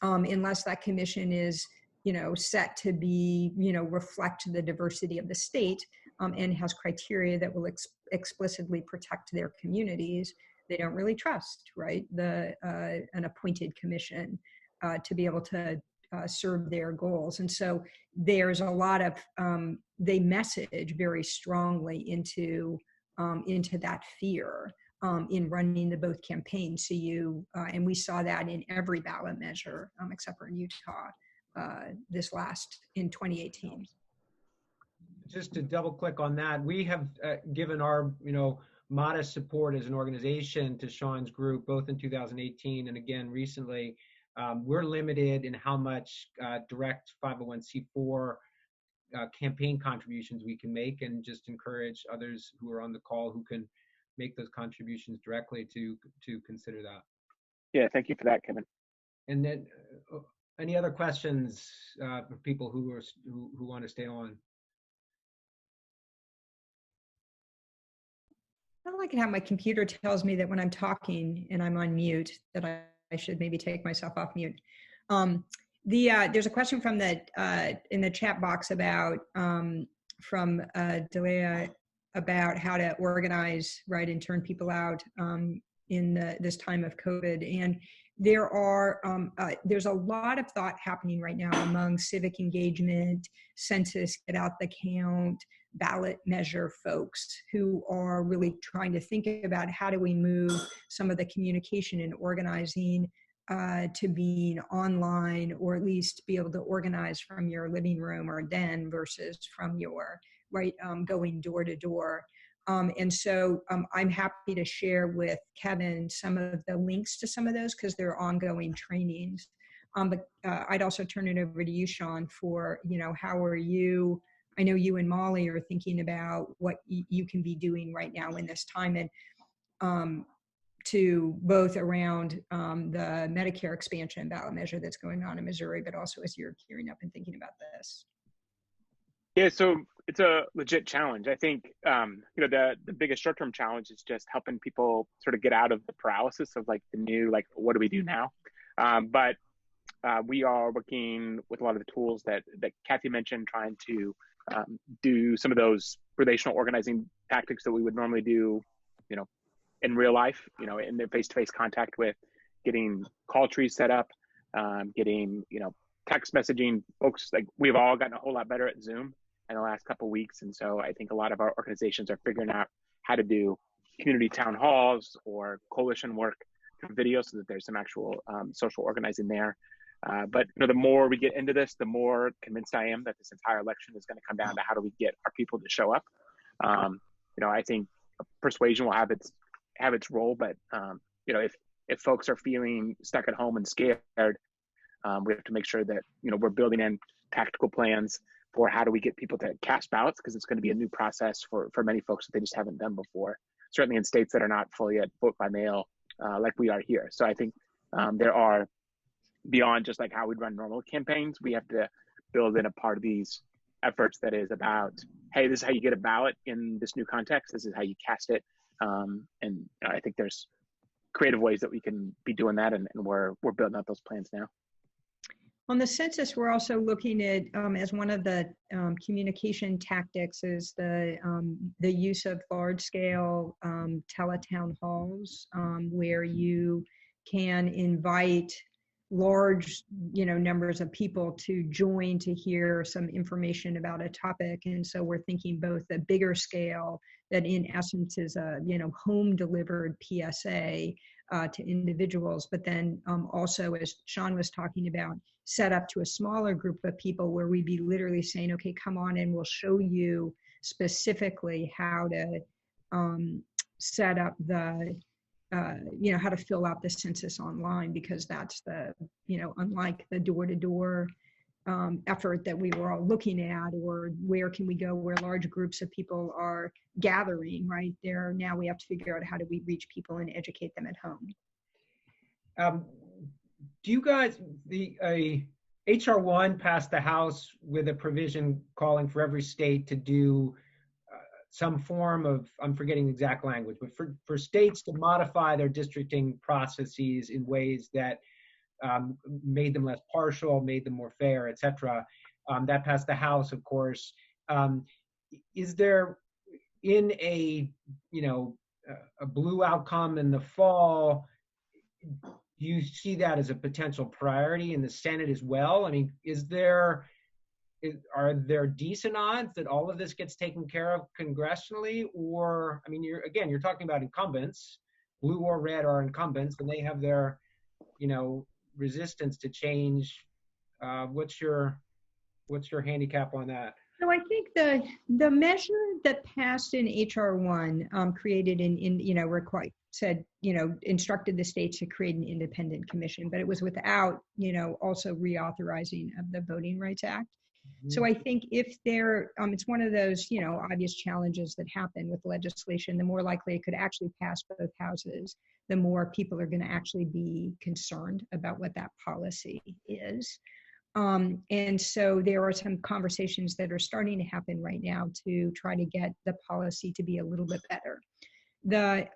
unless that commission is set to be, reflect the diversity of the state, and has criteria that will explicitly protect their communities. They don't really trust, right, an appointed commission to be able to serve their goals. And so there's a lot of, they message very strongly into that fear in running both campaigns. So and we saw that in every ballot measure, except for in Utah, in 2018. Just to double click on that, we have given our, modest support as an organization to Sean's group, both in 2018 and again recently. We're limited in how much direct 501c4 campaign contributions we can make, and just encourage others who are on the call who can make those contributions directly to consider that. Yeah, thank you for that, Kevin. And then any other questions for people who want to stay on? I don't like it how my computer tells me that when I'm talking and I'm on mute, that I should maybe take myself off mute. There's a question from in the chat box about from Delia about how to organize, right, and turn people out in this time of COVID. And there's a lot of thought happening right now among civic engagement, census, get out the count, ballot measure folks who are really trying to think about how do we move some of the communication and organizing to being online, or at least be able to organize from your living room or den versus from your, going door to door. And so I'm happy to share with Kevin some of the links to some of those, because they're ongoing trainings. But I'd also turn it over to you, Sean, for, how are you? I know you and Molly are thinking about what you can be doing right now in this time, and to both around the Medicare expansion ballot measure that's going on in Missouri, but also as you're gearing up and thinking about this. Yeah, so it's a legit challenge. I think the biggest short-term challenge is just helping people sort of get out of the paralysis of like the new, like, what do we do now? But we are working with a lot of the tools that Cathy mentioned, trying to do some of those relational organizing tactics that we would normally do, in real life, in their face-to-face contact with, getting call trees set up, getting, text messaging. Folks, like, we've all gotten a whole lot better at Zoom in the last couple of weeks. And so I think a lot of our organizations are figuring out how to do community town halls or coalition work through video so that there's some actual social organizing there. But the more we get into this, the more convinced I am that this entire election is going to come down to how do we get our people to show up. I think persuasion will have its role, but if folks are feeling stuck at home and scared, we have to make sure that we're building in tactical plans for how do we get people to cast ballots, because it's going to be a new process for many folks that they just haven't done before, certainly in states that are not fully at vote by mail like we are here. So I think there are, beyond just like how we'd run normal campaigns, we have to build in a part of these efforts that is about, hey, this is how you get a ballot in this new context, this is how you cast it. And I think there's creative ways that we can be doing that, and we're building out those plans now. On the census, we're also looking at, as one of the communication tactics, is the use of large-scale teletown halls, where you can invite large, numbers of people to join to hear some information about a topic. And so we're thinking both a bigger scale that in essence is a, home-delivered PSA to individuals, but then also, as Sean was talking about, set up to a smaller group of people where we'd be literally saying, okay, come on and we'll show you specifically how to set up the, how to fill out the census online, because that's the, unlike the door-to-door effort that we were all looking at, or where can we go where large groups of people are gathering, right there. Now we have to figure out how do we reach people and educate them at home. Do you guys, HR 1 passed the House with a provision calling for every state to do some form of, I'm forgetting the exact language, but for states to modify their districting processes in ways that made them less partial, made them more fair, et cetera. That passed the House, of course. Is there, in a blue outcome in the fall, do you see that as a potential priority in the Senate as well? I mean, are there decent odds that all of this gets taken care of congressionally? Or, I mean, you're talking about incumbents, blue or red are incumbents, and they have their, resistance to change. What's your handicap on that? So I think the measure that passed in HR 1 created instructed the states to create an independent commission, but it was without, also reauthorizing of the Voting Rights Act. Mm-hmm. So I think if it's one of those, obvious challenges that happen with legislation, the more likely it could actually pass both houses, the more people are going to actually be concerned about what that policy is. And so there are some conversations that are starting to happen right now to try to get the policy to be a little bit better. The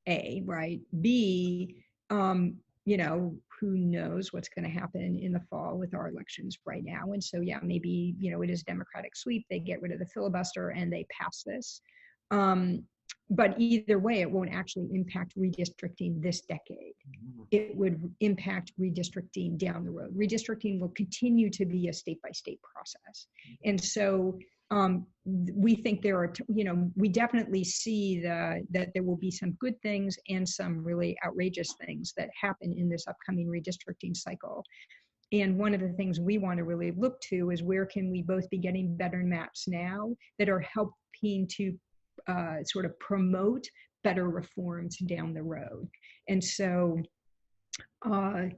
A, right? B, who knows what's going to happen in the fall with our elections right now. And so, yeah, maybe, it is Democratic sweep. They get rid of the filibuster and they pass this. But either way, it won't actually impact redistricting this decade. It would impact redistricting down the road. Redistricting will continue to be a state-by-state process. And so we think there are, we definitely see that there will be some good things and some really outrageous things that happen in this upcoming redistricting cycle. And one of the things we want to really look to is where can we both be getting better maps now that are helping to sort of promote better reforms down the road. And so I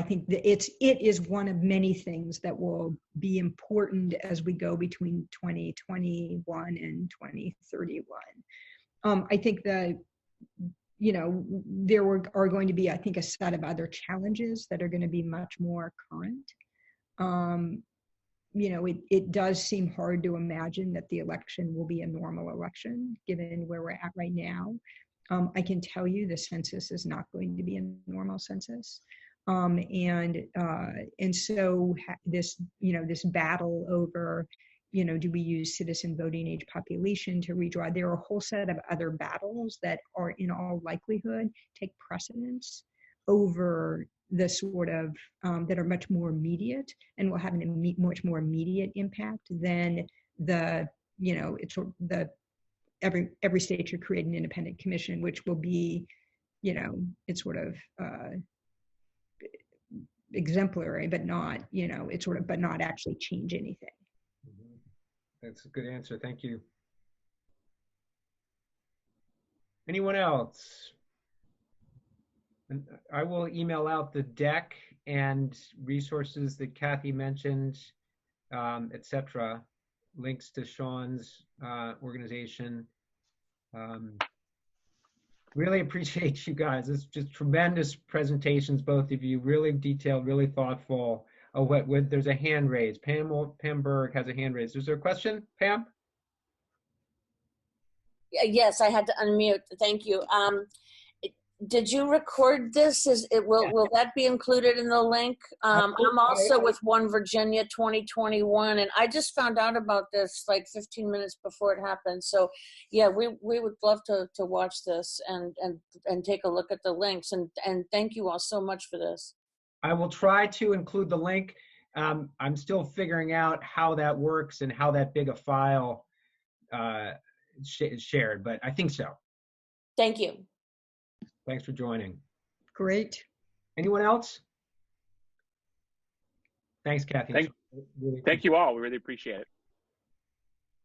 think that it is one of many things that will be important as we go between 2021 and 2031. I think that, there are going to be, I think, a set of other challenges that are going to be much more current. you know, it does seem hard to imagine that the election will be a normal election given where we're at right now. I can tell you the census is not going to be a normal census. And so this, you know, this battle over, you know, do we use citizen voting age population to redraw? There are a whole set of other battles that are in all likelihood take precedence over the sort of, that are much more immediate and will have much more immediate impact than the, you know, it's the, every state should create an independent commission, which will be, you know, it's sort of exemplary, but not, you know, it's sort of, but not actually change anything. That's a good answer. Thank you. Anyone else? And I will email out the deck and resources that Cathy mentioned, etc. Links to Sean's organization. Really appreciate you guys. It's just tremendous presentations, both of you. Really detailed, really thoughtful. Oh, there's a hand raised. Pam Berg has a hand raised. Is there a question, Pam? Yes, I had to unmute. Thank you. Did you record this? Will that be included in the link? I'm also with One Virginia 2021, and I just found out about this like 15 minutes before it happened. So, yeah, we would love to watch this and take a look at the links. And thank you all so much for this. I will try to include the link. I'm still figuring out how that works and how that big a file is shared, but I think so. Thank you. Thanks for joining. Great. Anyone else? Thanks, Cathy. Thank you all. We really appreciate it.